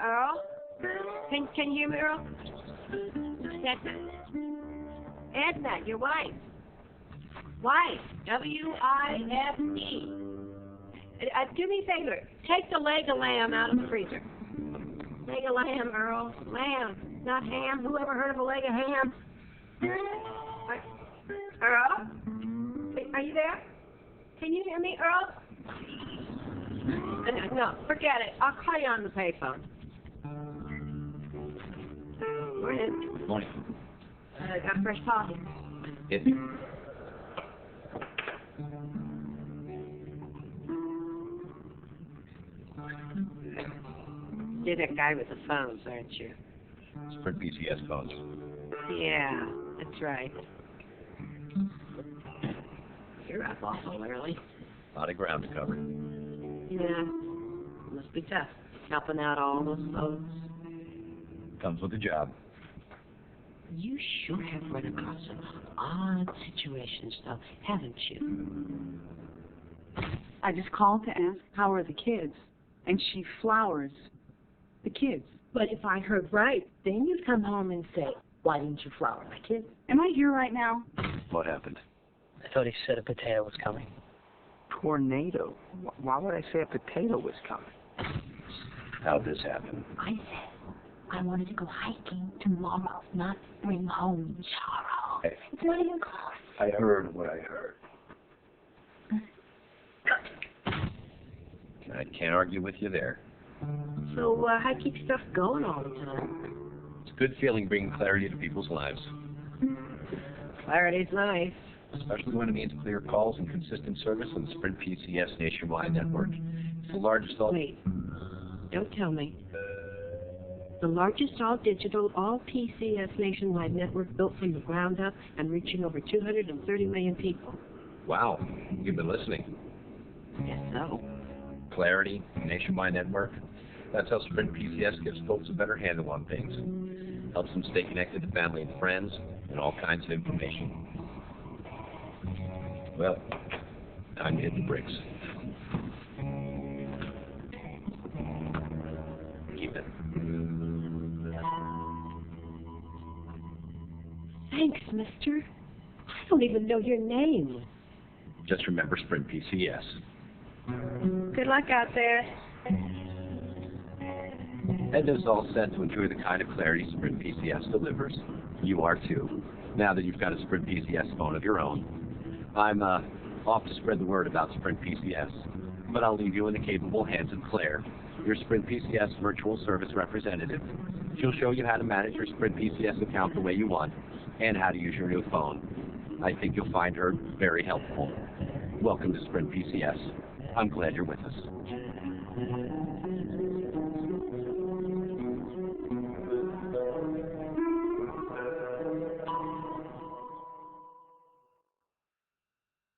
Earl? Can you hear me, Earl? That's Edna, your wife. Wife. W-I-F-E. Do me a favor. Take the leg of lamb out of the freezer. Leg of lamb, Earl. Lamb, not ham. Who ever heard of a leg of ham? Earl? Are you there? Can you hear me, Earl? No, forget it. I'll call you on the payphone. Morning. Morning. Got fresh coffee. Yes. You're that guy with the phones, aren't you? Sprint PCS phones. Yeah, that's right. You're up awful early. A lot of ground to cover. Yeah, must be tough, helping out all those folks. Comes with the job. You sure have run across some odd situations, though, haven't you? I just called to ask, how are the kids? And she flowers the kids. But if I heard right, then you'd come home and say, why didn't you flower my kids? Am I here right now? What happened? I thought he said a potato was coming. Tornado? Why would I say a potato was coming? How'd this happen? I said I wanted to go hiking tomorrow, not bring home sorrow. Hey. It's not even close. I heard what I heard. I can't argue with you there. So how keep stuff going all the time? It's a good feeling bringing clarity to people's lives. Clarity's nice. Especially when it means clear calls and consistent service on the Sprint PCS nationwide network. It's the largest all... Wait, don't tell me. The largest all-digital, all-PCS nationwide network built from the ground up and reaching over 230 million people. Wow, you've been listening. Guess so. Clarity, nationwide network. That's how Sprint PCS gives folks a better handle on things. Helps them stay connected to family and friends and all kinds of information. Well, time to hit the bricks. Keep it. Thanks, mister. I don't even know your name. Just remember Sprint PCS. Good luck out there. Edna's all set to enjoy the kind of clarity Sprint PCS delivers. You are too, now that you've got a Sprint PCS phone of your own. I'm off to spread the word about Sprint PCS, but I'll leave you in the capable hands of Claire, your Sprint PCS virtual service representative. She'll show you how to manage your Sprint PCS account the way you want, and how to use your new phone. I think you'll find her very helpful. Welcome to Sprint PCS. I'm glad you're with us.